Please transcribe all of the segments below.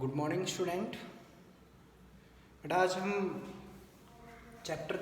Good morning student. बेटा आज हम चैप्टर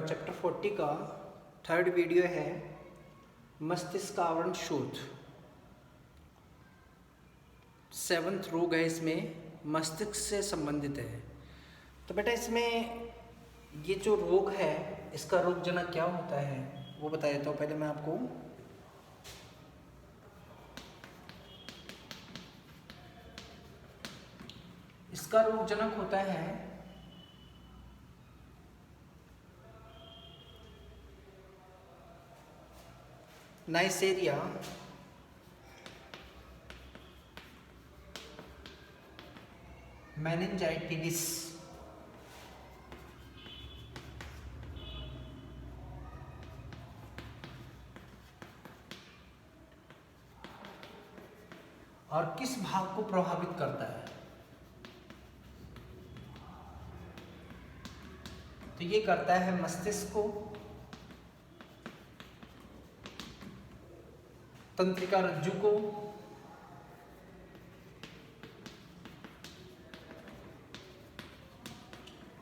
40 का थर्ड वीडियो है मस्तिष्क आवरण शोथ। 7th रोग है, इसमें मस्तिष्क से संबंधित है। तो बेटा इसमें ये जो रोग है इसका रोगजनक क्या होता है वो बता देता हूँ पहले मैं आपको। इसका रोगजनक होता है नाइसेरिया, मेनिंजाइटिस, और किस भाग को प्रभावित करता है? तो ये करता है मस्तिष्क को, तंत्रिका रज्जु को,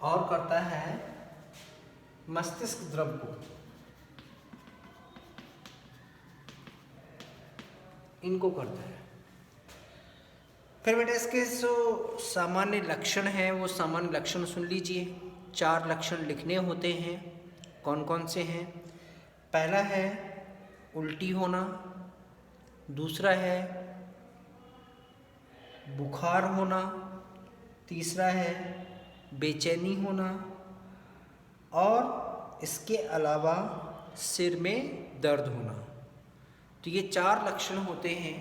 और करता है मस्तिष्क द्रव को। इनको करता है। फिर बेटा इसके जो सामान्य लक्षण हैं वो सामान्य लक्षण सुन लीजिए। 4 लक्षण लिखने होते हैं। कौन कौन से हैं? पहला है उल्टी होना, दूसरा है बुखार होना, तीसरा है बेचैनी होना, और इसके अलावा सिर में दर्द होना। तो ये 4 लक्षण होते हैं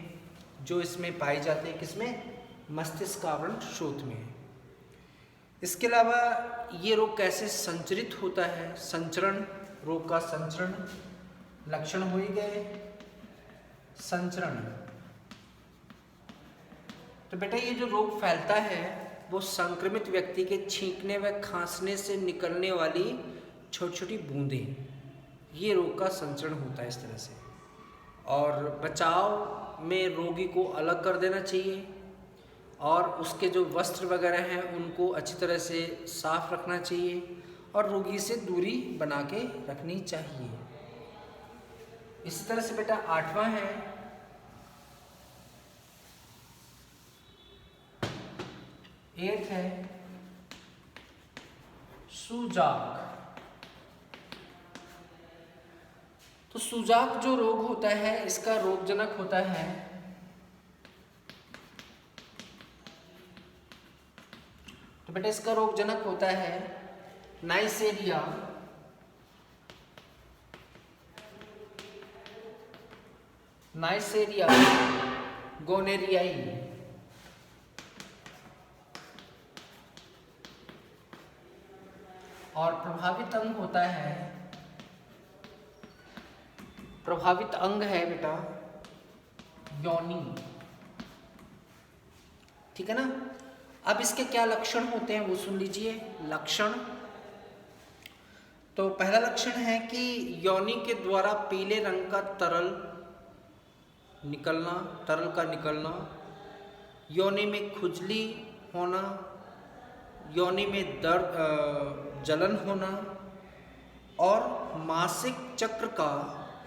जो इसमें पाए जाते हैं। किसमें? मस्तिष्क आवरण शोथ में। इसके अलावा ये रोग कैसे संचरित होता है? संचरण, रोग का संचरण, लक्षण हो ही गए। संचरण, तो बेटा ये जो रोग फैलता है वो संक्रमित व्यक्ति के छींकने व खांसने से निकलने वाली छोटी छोटी बूंदें, ये रोग का संचरण होता है इस तरह से। और बचाव में रोगी को अलग कर देना चाहिए और उसके जो वस्त्र वगैरह हैं उनको अच्छी तरह से साफ रखना चाहिए और रोगी से दूरी बना के रखनी चाहिए। इसी तरह से बेटा 8वां है एक है सूजाक। तो सूजाक जो रोग होता है इसका रोगजनक होता है तो बेटा इसका रोगजनक होता है नाइसेरिया, नाइसेरिया गोनेरियाई, और प्रभावित अंग होता है, प्रभावित अंग है बेटा योनि। ठीक है ना? अब इसके क्या लक्षण होते हैं वो सुन लीजिए। लक्षण, तो पहला लक्षण है कि योनि के द्वारा पीले रंग का तरल निकलना, तरल का निकलना, योनि में खुजली होना, योनि में दर्द, जलन होना, और मासिक चक्र का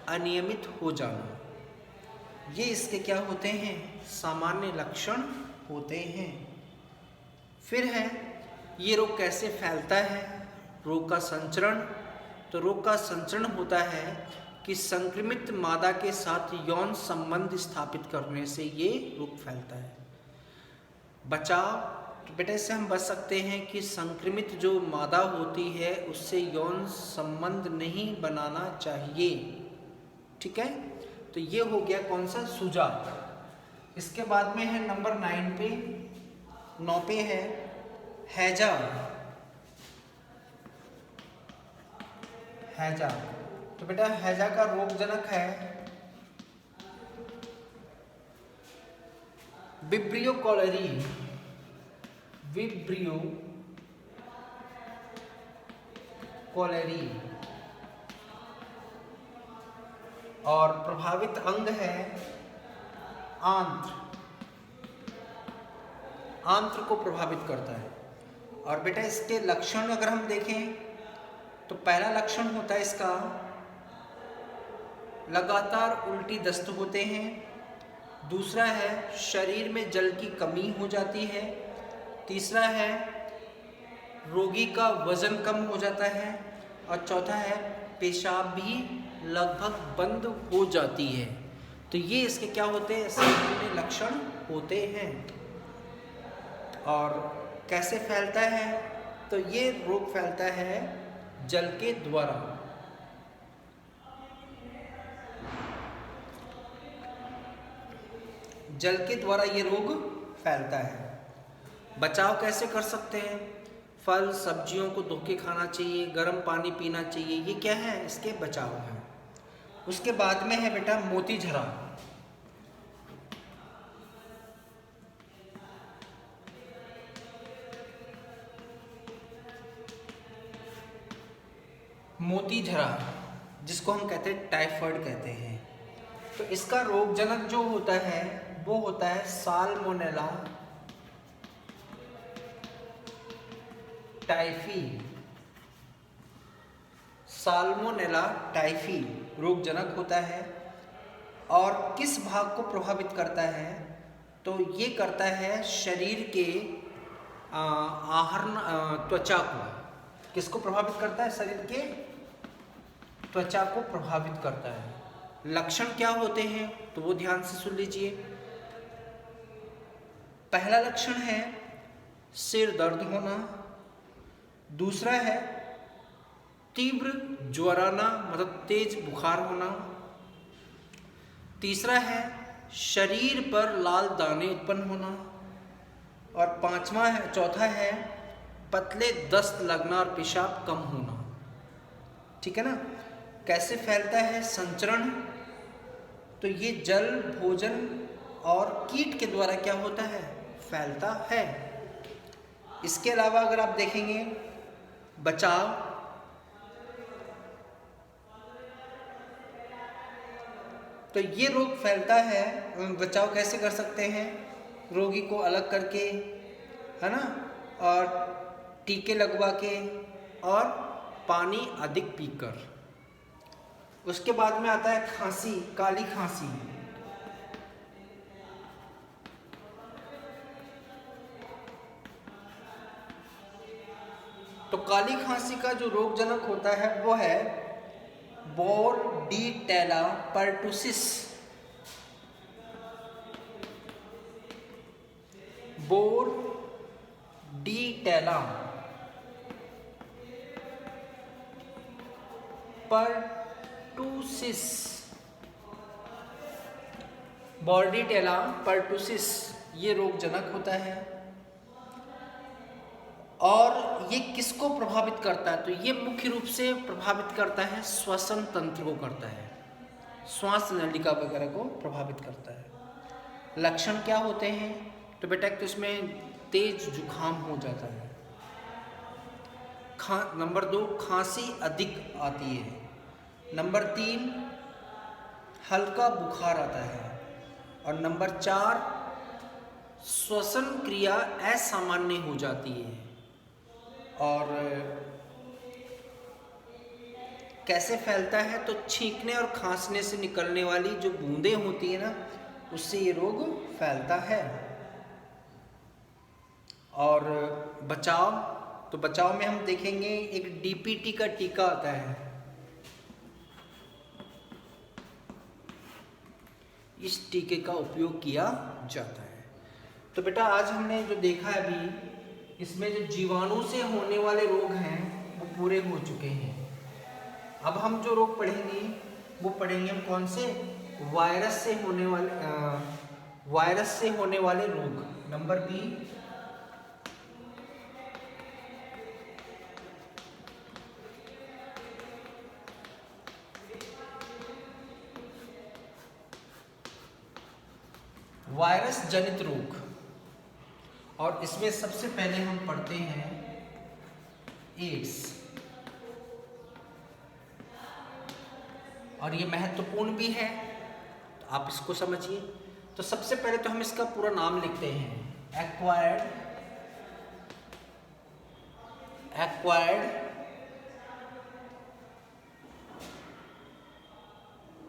अनियमित हो जाना। ये इसके क्या होते हैं? सामान्य लक्षण होते हैं। फिर है ये रोग कैसे फैलता है? रोग का संचरण, तो रोग का संचरण होता है कि संक्रमित मादा के साथ यौन संबंध स्थापित करने से ये रोग फैलता है। बचाव, तो बेटा इससे हम बच सकते हैं कि संक्रमित जो मादा होती है उससे यौन संबंध नहीं बनाना चाहिए। ठीक है? तो ये हो गया कौन सा? सूजाक। इसके बाद में है नंबर 9 पे है हैजा। हैजा, तो बेटा हैजा का रोगजनक है विब्रियो कॉलेरी, विब्रियो कॉलेरी, और प्रभावित अंग है आंत्र, आंत्र को प्रभावित करता है। और बेटा इसके लक्षण अगर हम देखें तो पहला लक्षण होता है इसका लगातार उल्टी दस्त होते हैं। दूसरा है शरीर में जल की कमी हो जाती है। तीसरा है रोगी का वजन कम हो जाता है। और चौथा है पेशाब भी लगभग बंद हो जाती है। तो ये इसके क्या होते हैं, सामान्य लक्षण होते हैं। और कैसे फैलता है, तो ये रोग फैलता है जल के द्वारा। जल के द्वारा ये रोग फैलता है। बचाव कैसे कर सकते हैं, फल सब्जियों को धो के खाना चाहिए, गर्म पानी पीना चाहिए, ये क्या है, इसके बचाव है। उसके बाद में है बेटा मोतीझरा। मोतीझरा जिसको हम कहते हैं टाइफाइड कहते हैं। तो इसका रोगजनक जो होता है वो होता है साल्मोनेला टाइफी। साल्मोनेला टाइफी रोगजनक होता है। और किस भाग को प्रभावित करता है, तो ये करता है शरीर के आहरण त्वचा को। किसको प्रभावित करता है, शरीर के त्वचा को प्रभावित करता है। लक्षण क्या होते हैं तो वो ध्यान से सुन लीजिए। पहला लक्षण है सिर दर्द होना। दूसरा है तीव्र ज्वराना मतलब तेज बुखार होना। तीसरा है शरीर पर लाल दाने उत्पन्न होना। और चौथा है पतले दस्त लगना और पेशाब कम होना। ठीक है ना। कैसे फैलता है, संचरण, तो ये जल, भोजन और कीट के द्वारा क्या होता है, फैलता है। इसके अलावा अगर आप देखेंगे बचाव, तो ये रोग फैलता है। बचाव कैसे कर सकते हैं, रोगी को अलग करके, है ना, और टीके लगवा के और पानी अधिक पीकर। उसके बाद में आता है खांसी, काली खांसी। तो काली खांसी का जो रोगजनक होता है वो है बोर्डीटेला पर्टुसिस। बोर्डीटेला पर्टुसिस, बोर्डीटेला पर्टुसिस ये रोगजनक होता है। और ये किसको प्रभावित करता है, तो ये मुख्य रूप से प्रभावित करता है श्वसन तंत्र को करता है, श्वास नलिका वगैरह को प्रभावित करता है। लक्षण क्या होते हैं, तो बेटा तो इसमें तेज जुखाम हो जाता है। नंबर 2 खांसी अधिक आती है। नंबर 3 हल्का बुखार आता है। और नंबर 4 श्वसन क्रिया असामान्य हो जाती है। और कैसे फैलता है, तो छींकने और खांसने से निकलने वाली जो बूंदें होती है ना, उससे ये रोग फैलता है। और बचाव, तो बचाव में हम देखेंगे एक डीपीटी का टीका आता है। इस टीके का उपयोग किया जाता है। तो बेटा आज हमने जो देखा है अभी, इसमें जो जीवाणु से होने वाले रोग हैं वो पूरे हो चुके हैं। अब हम जो रोग पढ़ेंगे वो पढ़ेंगे हम कौन से, वायरस से होने वाले रोग। नंबर बी वायरस जनित रोग। और इसमें सबसे पहले हम पढ़ते हैं एड्स। और ये महत्वपूर्ण भी है, तो आप इसको समझिए। तो सबसे पहले तो हम इसका पूरा नाम लिखते हैं, एक्वायर्ड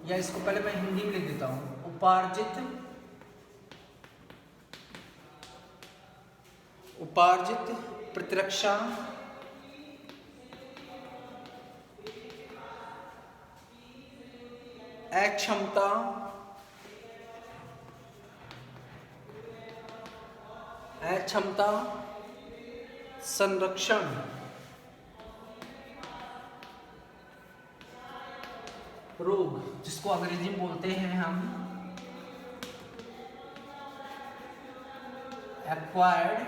या इसको पहले मैं हिंदी में लिख देता हूं, उपार्जित प्रतिरक्षा अक्षमता संरक्षण रोग, जिसको अंग्रेजी में बोलते हैं हम एक्वायर्ड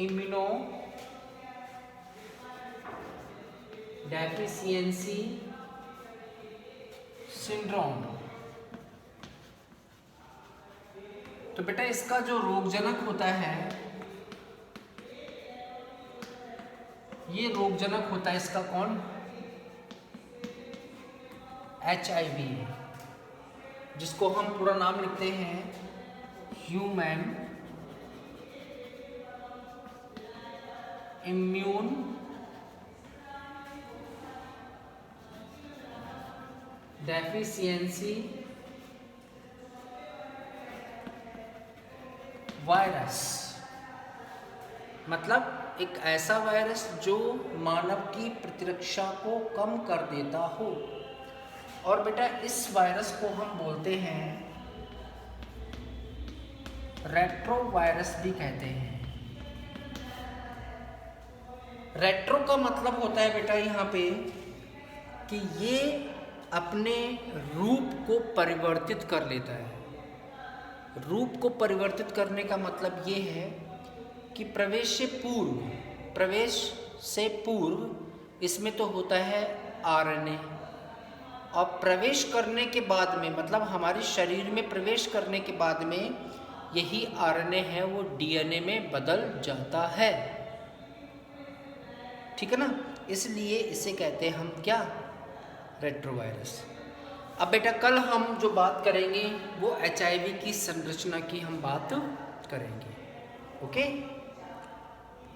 इम्यूनो डेफिशिएंसी सिंड्रोम। तो बेटा इसका जो रोगजनक होता है, ये रोगजनक होता है इसका कौन? HIV, जिसको हम पूरा नाम लिखते हैं ह्यूमन इम्यून डेफिशिएंसी वायरस। मतलब एक ऐसा वायरस जो मानव की प्रतिरक्षा को कम कर देता हो। और बेटा इस वायरस को हम बोलते हैं रेट्रोवायरस भी कहते हैं। रेट्रो का मतलब होता है बेटा यहाँ पे कि ये अपने रूप को परिवर्तित कर लेता है। रूप को परिवर्तित करने का मतलब ये है कि प्रवेश से पूर्व इसमें तो होता है RNA, और प्रवेश करने के बाद में, मतलब हमारे शरीर में प्रवेश करने के बाद में यही RNA है वो DNA में बदल जाता है। ठीक है ना, इसलिए इसे कहते हैं हम क्या? रेट्रोवायरस। अब बेटा कल हम जो बात करेंगे वो HIV की संरचना की हम बात करेंगे। ओके।